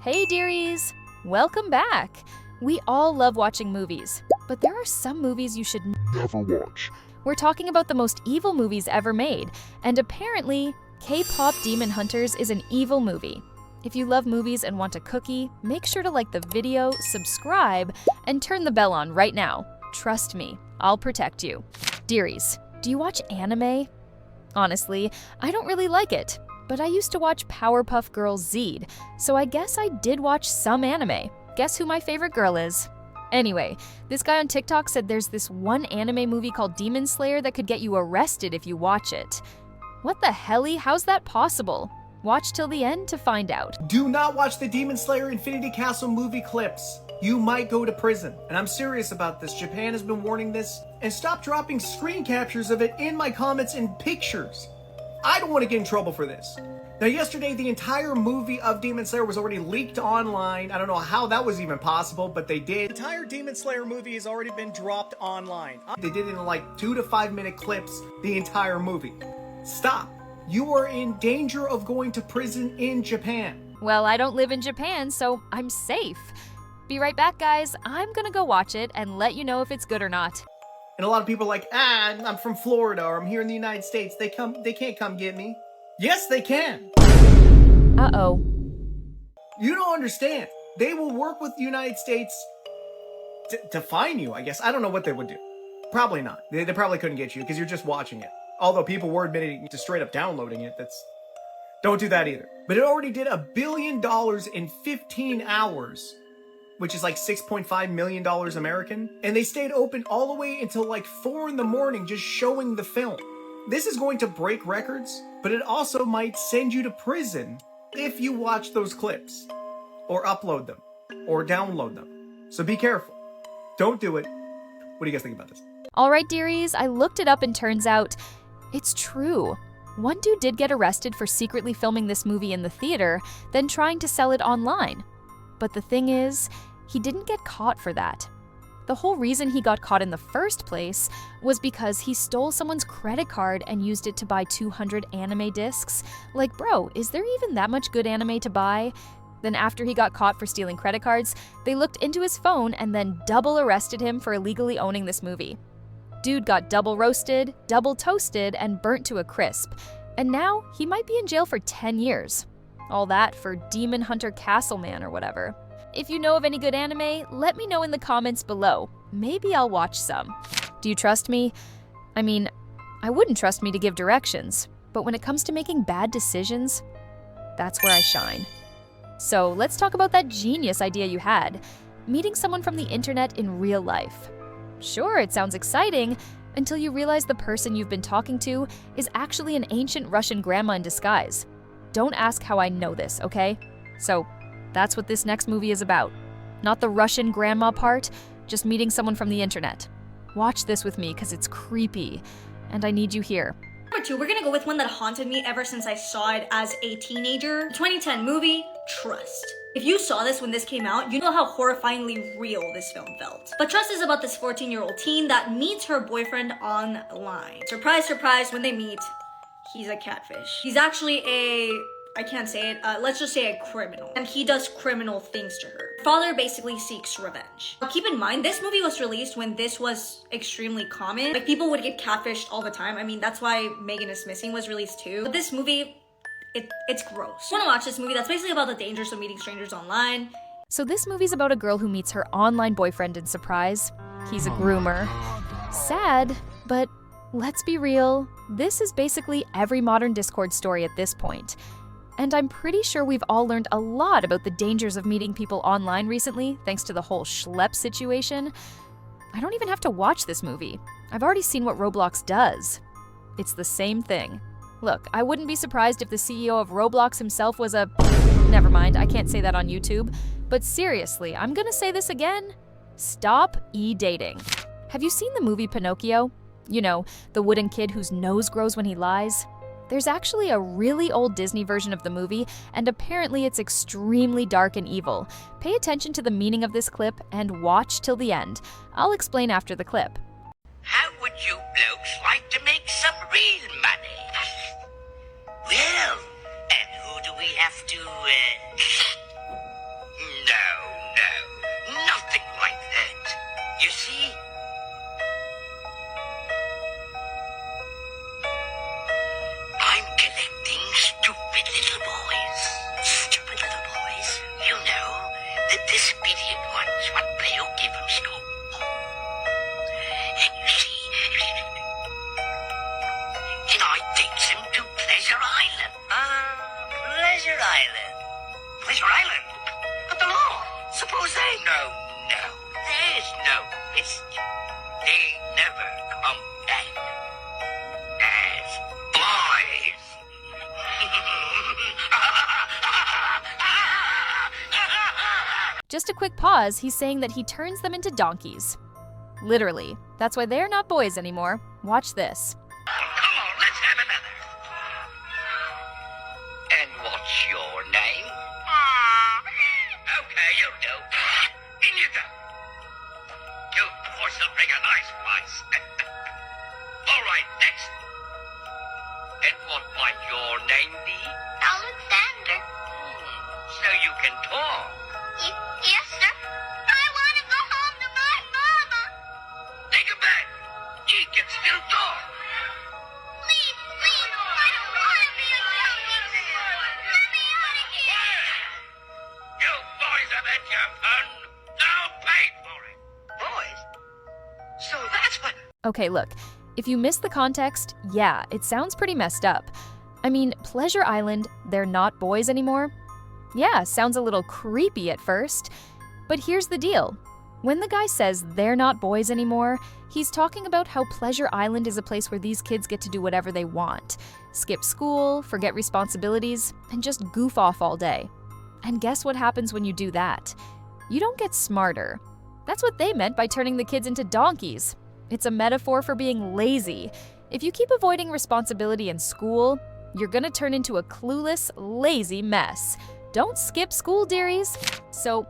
Hey dearies! Welcome back! We all love watching movies, but there are some movies you should Never watch. We're talking about the most evil movies ever made, and apparently, K-pop Demon Hunters is an evil movie. If you love movies and want a cookie, make sure to like the video, subscribe, and turn the bell on right now. Trust me, I'll protect you. Dearies, do you watch anime? Honestly, I don't really like it, but I used to watch Powerpuff Girls Z'd, so I guess I did watch some anime. Guess who my favorite girl is? Anyway, this guy on TikTok said there's this one anime movie called Demon Slayer that could get you arrested if you watch it. What the helly? How's that possible? Watch till the end to find out. Do not watch the Demon Slayer Infinity Castle movie clips. You might go to prison. And I'm serious about this. Japan has been warning this. And stop dropping screen captures of it in my comments and pictures. I don't want to get in trouble for this. Now, yesterday, the entire movie of Demon Slayer was already leaked online. I don't know how that was even possible, but they did. The entire Demon Slayer movie has already been dropped online. They did it in like 2 to 5 minute clips, the entire movie. Stop. You are in danger of going to prison in Japan. Well, I don't live in Japan, so I'm safe. Be right back, guys. I'm gonna go watch it and let you know if it's good or not. And a lot of people are like, I'm from Florida or I'm here in the United States. They can't come get me. Yes, they can. Uh-oh. You don't understand. They will work with the United States to fine you, I guess. I don't know what they would do. Probably not. They probably couldn't get you because you're just watching it. Although people were admitting to straight up downloading it. Don't do that either. But it already did $1 billion in 15 hours, which is like $6.5 million American. And they stayed open all the way until like 4 in the morning just showing the film. This is going to break records, but it also might send you to prison if you watch those clips or upload them or download them. So be careful. Don't do it. What do you guys think about this? All right, dearies, I looked it up and turns out it's true. One dude did get arrested for secretly filming this movie in the theater, then trying to sell it online. But the thing is, he didn't get caught for that. The whole reason he got caught in the first place was because he stole someone's credit card and used it to buy 200 anime discs. Like, bro, is there even that much good anime to buy? Then after he got caught for stealing credit cards, they looked into his phone and then double arrested him for illegally owning this movie. Dude got double roasted, double toasted, and burnt to a crisp. And now he might be in jail for 10 years. All that for Demon Hunter Castle Man or whatever. If you know of any good anime, let me know in the comments below. Maybe I'll watch some. Do you trust me? I mean, I wouldn't trust me to give directions, but when it comes to making bad decisions, that's where I shine. So let's talk about that genius idea you had, meeting someone from the internet in real life. Sure, it sounds exciting, until you realize the person you've been talking to is actually an ancient Russian grandma in disguise. Don't ask how I know this, okay? So, that's what this next movie is about. Not the Russian grandma part, just meeting someone from the internet. Watch this with me, because it's creepy, and I need you here. Number 2, we're gonna go with one that haunted me ever since I saw it as a teenager. 2010 movie, Trust. If you saw this when this came out, you know how horrifyingly real this film felt. But Trust is about this 14-year-old teen that meets her boyfriend online. Surprise, surprise, when they meet, he's a catfish. He's actually I can't say it, let's just say a criminal. And he does criminal things to her. Her father basically seeks revenge. Now keep in mind, this movie was released when this was extremely common. Like, people would get catfished all the time. I mean, that's why Megan is Missing was released too. But this movie, it's gross. I wanna watch this movie that's basically about the dangers of meeting strangers online. So this movie's about a girl who meets her online boyfriend in surprise. He's a groomer. Sad, but let's be real. This is basically every modern Discord story at this point. And I'm pretty sure we've all learned a lot about the dangers of meeting people online recently, thanks to the whole schlep situation. I don't even have to watch this movie. I've already seen what Roblox does. It's the same thing. Look, I wouldn't be surprised if the CEO of Roblox himself was a... Never mind, I can't say that on YouTube. But seriously, I'm gonna say this again. Stop e-dating. Have you seen the movie Pinocchio? You know, the wooden kid whose nose grows when he lies? There's actually a really old Disney version of the movie, and apparently it's extremely dark and evil. Pay attention to the meaning of this clip and watch till the end. I'll explain after the clip. How would you blokes like to make some real money? Well, and who do we have to, Jose? No, there's no mist. They never come back as boys. Just a quick pause, he's saying that he turns them into donkeys. Literally. That's why they're not boys anymore. Watch this. Come on, let's have another. And what's your name? Okay, you do. In you go. You boys will bring a nice price. All right, next. And what might your name be? Alexander. So you can talk. Yes, sir. I want to go home to my mama. Take him back. He can still talk. Please, I don't want to be a donkey. Let me out of here. You boys have had your fun. Now pay for it. Boys? So that's what... Okay, look. If you missed the context, yeah, it sounds pretty messed up. I mean, Pleasure Island, they're not boys anymore? Yeah, sounds a little creepy at first. But here's the deal. When the guy says they're not boys anymore, he's talking about how Pleasure Island is a place where these kids get to do whatever they want. Skip school, forget responsibilities, and just goof off all day. And guess what happens when you do that? You don't get smarter. That's what they meant by turning the kids into donkeys. It's a metaphor for being lazy. If you keep avoiding responsibility in school, you're gonna turn into a clueless, lazy mess. Don't skip school, dearies. So,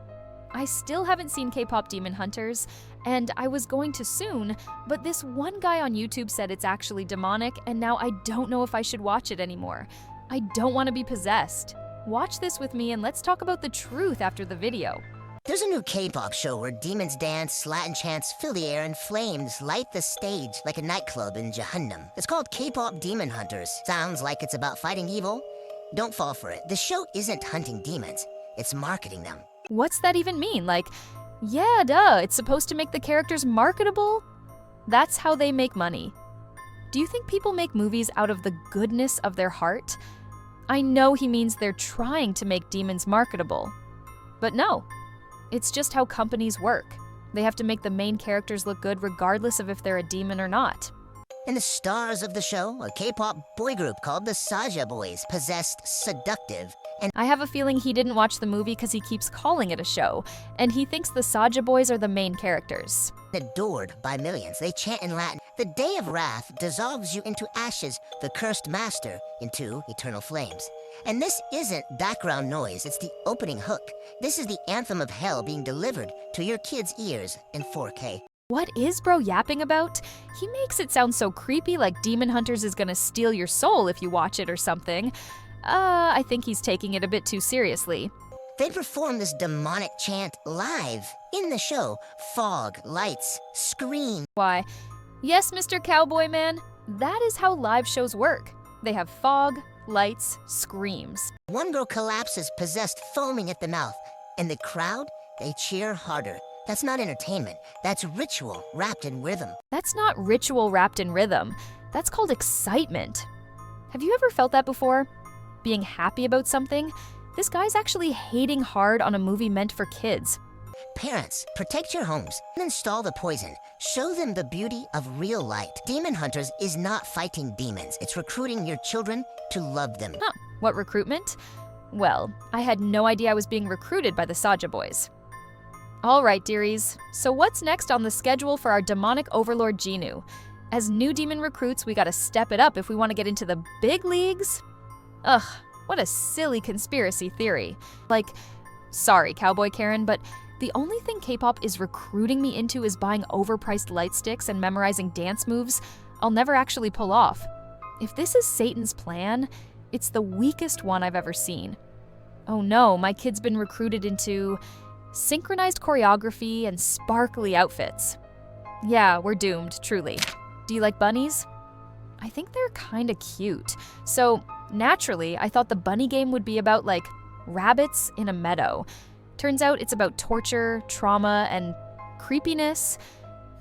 I still haven't seen K-pop Demon Hunters, and I was going to soon, but this one guy on YouTube said it's actually demonic, and now I don't know if I should watch it anymore. I don't want to be possessed. Watch this with me and let's talk about the truth after the video. There's a new K-pop show where demons dance, Latin chants fill the air, and flames light the stage like a nightclub in Jahannam. It's called K-pop Demon Hunters. Sounds like it's about fighting evil? Don't fall for it. The show isn't hunting demons. It's marketing them. What's that even mean? Like, yeah, duh, it's supposed to make the characters marketable? That's how they make money. Do you think people make movies out of the goodness of their heart? I know he means they're trying to make demons marketable. But no, it's just how companies work. They have to make the main characters look good regardless of if they're a demon or not. And the stars of the show, a K-pop boy group called the Saja Boys, possessed, seductive, and I have a feeling he didn't watch the movie because he keeps calling it a show, and he thinks the Saja Boys are the main characters. adored by millions. They chant in Latin, "The day of wrath dissolves you into ashes, the cursed master into eternal flames." And this isn't background noise, it's the opening hook. This is the anthem of hell being delivered to your kids' ears in 4K. What is bro yapping about? He makes it sound so creepy, like Demon Hunters is gonna steal your soul if you watch it or something. I think he's taking it a bit too seriously. They perform this demonic chant live in the show. Fog, lights, scream. Why, yes, Mr. Cowboy Man, that is how live shows work. They have fog, lights, screams. One girl collapses, possessed, foaming at the mouth. And the crowd, they cheer harder. That's not entertainment. That's ritual wrapped in rhythm. That's not ritual wrapped in rhythm. That's called excitement. Have you ever felt that before? Being happy about something? This guy's actually hating hard on a movie meant for kids. Parents, protect your homes and install the poison. Show them the beauty of real light. Demon Hunters is not fighting demons. It's recruiting your children to love them. Huh, what recruitment? Well, I had no idea I was being recruited by the Saja Boys. All right, dearies, so what's next on the schedule for our demonic overlord Genu? As new demon recruits, we gotta step it up if we want to get into the big leagues? Ugh, what a silly conspiracy theory. Like, sorry, Cowboy Karen, but the only thing K-pop is recruiting me into is buying overpriced light sticks and memorizing dance moves I'll never actually pull off. If this is Satan's plan, it's the weakest one I've ever seen. Oh no, my kid's been recruited into synchronized choreography and sparkly outfits. Yeah, we're doomed, truly. Do you like bunnies? I think they're kinda cute. So, naturally, I thought the bunny game would be about, like, rabbits in a meadow. Turns out it's about torture, trauma, and creepiness.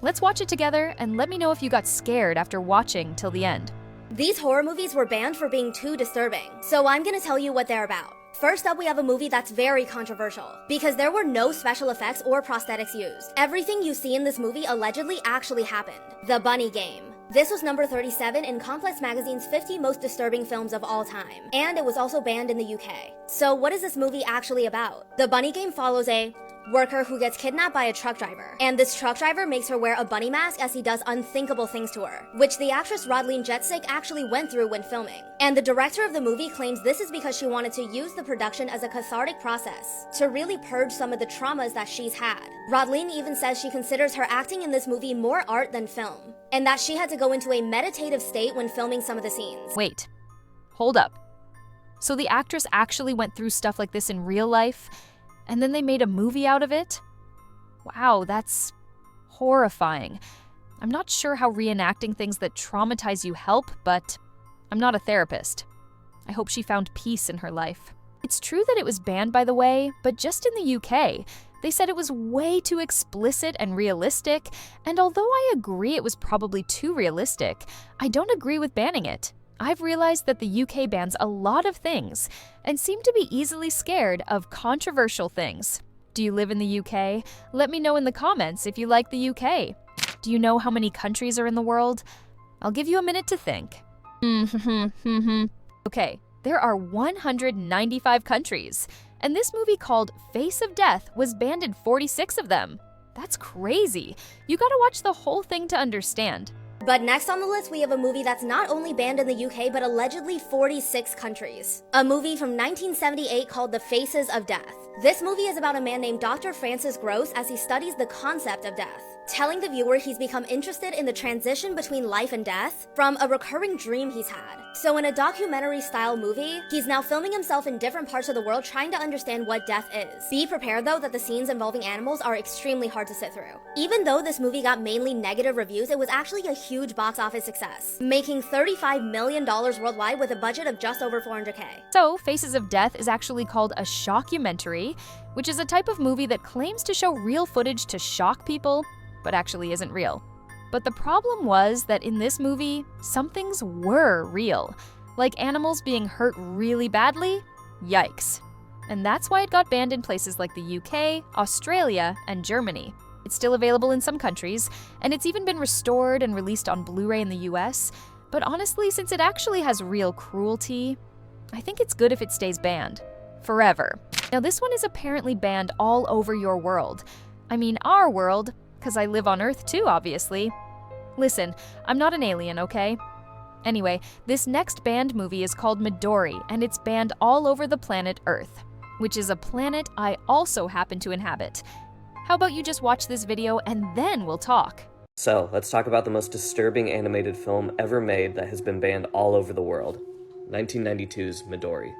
Let's watch it together and let me know if you got scared after watching till the end. These horror movies were banned for being too disturbing, so I'm gonna tell you what they're about. First up, we have a movie that's very controversial, because there were no special effects or prosthetics used. Everything you see in this movie allegedly actually happened. The Bunny Game. This was number 37 in Complex Magazine's 50 most disturbing films of all time, and it was also banned in the UK. So what is this movie actually about? The Bunny Game follows a worker who gets kidnapped by a truck driver, and this truck driver makes her wear a bunny mask as he does unthinkable things to her, which the actress Rodleen Jetstick actually went through when filming. And the director of the movie claims this is because she wanted to use the production as a cathartic process to really purge some of the traumas that she's had. Rodleen even says she considers her acting in this movie more art than film, and that she had to go into a meditative state when filming some of the scenes. Wait, hold up. So the actress actually went through stuff like this in real life, and then they made a movie out of it? Wow, that's horrifying. I'm not sure how reenacting things that traumatize you help, but I'm not a therapist. I hope she found peace in her life. It's true that it was banned, by the way, but just in the UK. They said it was way too explicit and realistic, and although I agree it was probably too realistic, I don't agree with banning it. I've realized that the UK bans a lot of things and seem to be easily scared of controversial things. Do you live in the UK? Let me know in the comments if you like the UK. Do you know how many countries are in the world? I'll give you a minute to think. Okay, there are 195 countries, and this movie called Face of Death was banned in 46 of them. That's crazy. You gotta watch the whole thing to understand. But next on the list, we have a movie that's not only banned in the UK, but allegedly 46 countries. A movie from 1978 called The Faces of Death. This movie is about a man named Dr. Francis Gross as he studies the concept of death, telling the viewer he's become interested in the transition between life and death from a recurring dream he's had. So in a documentary-style movie, he's now filming himself in different parts of the world trying to understand what death is. Be prepared though that the scenes involving animals are extremely hard to sit through. Even though this movie got mainly negative reviews, it was actually a huge box office success, making $35 million worldwide with a budget of just over $400K. So, Faces of Death is actually called a shockumentary, which is a type of movie that claims to show real footage to shock people, but actually isn't real. But the problem was that in this movie, some things were real, like animals being hurt really badly. Yikes. And that's why it got banned in places like the UK, Australia, and Germany. It's still available in some countries, and it's even been restored and released on Blu-ray in the US, but honestly, since it actually has real cruelty, I think it's good if it stays banned. Forever. Now this one is apparently banned all over your world. I mean our world, because I live on Earth too, obviously. Listen, I'm not an alien, okay? Anyway, this next banned movie is called Midori, and it's banned all over the planet Earth, which is a planet I also happen to inhabit. How about you just watch this video and then we'll talk? So, let's talk about the most disturbing animated film ever made that has been banned all over the world. 1992's Midori.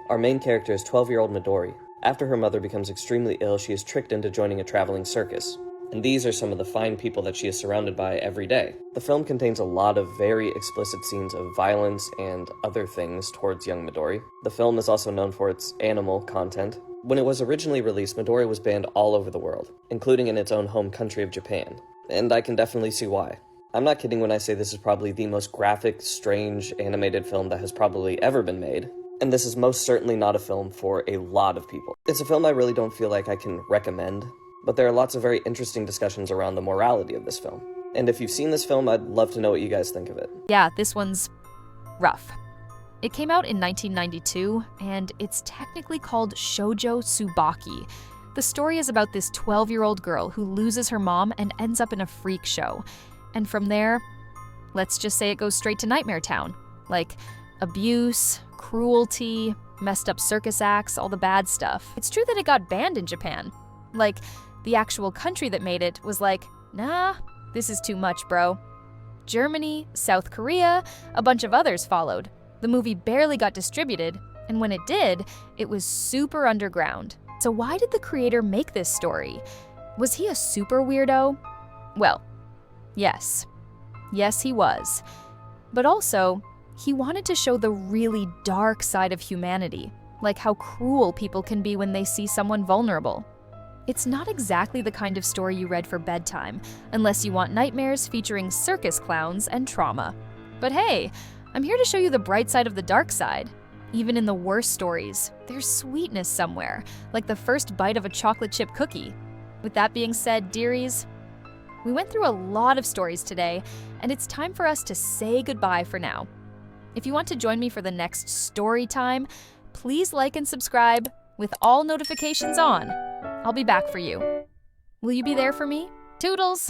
Our main character is 12-year-old Midori. After her mother becomes extremely ill, she is tricked into joining a traveling circus. And these are some of the fine people that she is surrounded by every day. The film contains a lot of very explicit scenes of violence and other things towards young Midori. The film is also known for its animal content. When it was originally released, Midori was banned all over the world, including in its own home country of Japan. And I can definitely see why. I'm not kidding when I say this is probably the most graphic, strange, animated film that has probably ever been made. And this is most certainly not a film for a lot of people. It's a film I really don't feel like I can recommend, but there are lots of very interesting discussions around the morality of this film. And if you've seen this film, I'd love to know what you guys think of it. Yeah, this one's rough. It came out in 1992, and it's technically called Shoujo Tsubaki. The story is about this 12-year-old girl who loses her mom and ends up in a freak show. And from there, let's just say it goes straight to Nightmare Town. Like, abuse, cruelty, messed up circus acts, all the bad stuff. It's true that it got banned in Japan. Like, the actual country that made it was like, nah, this is too much, bro. Germany, South Korea, a bunch of others followed. The movie barely got distributed, and when it did, it was super underground. So why did the creator make this story? Was he a super weirdo? Well, yes. Yes, he was. But also, he wanted to show the really dark side of humanity, like how cruel people can be when they see someone vulnerable. It's not exactly the kind of story you read for bedtime, unless you want nightmares featuring circus clowns and trauma. But hey, I'm here to show you the bright side of the dark side. Even in the worst stories, there's sweetness somewhere, like the first bite of a chocolate chip cookie. With that being said, dearies, we went through a lot of stories today, and it's time for us to say goodbye for now. If you want to join me for the next story time, please like and subscribe with all notifications on. I'll be back for you. Will you be there for me? Toodles!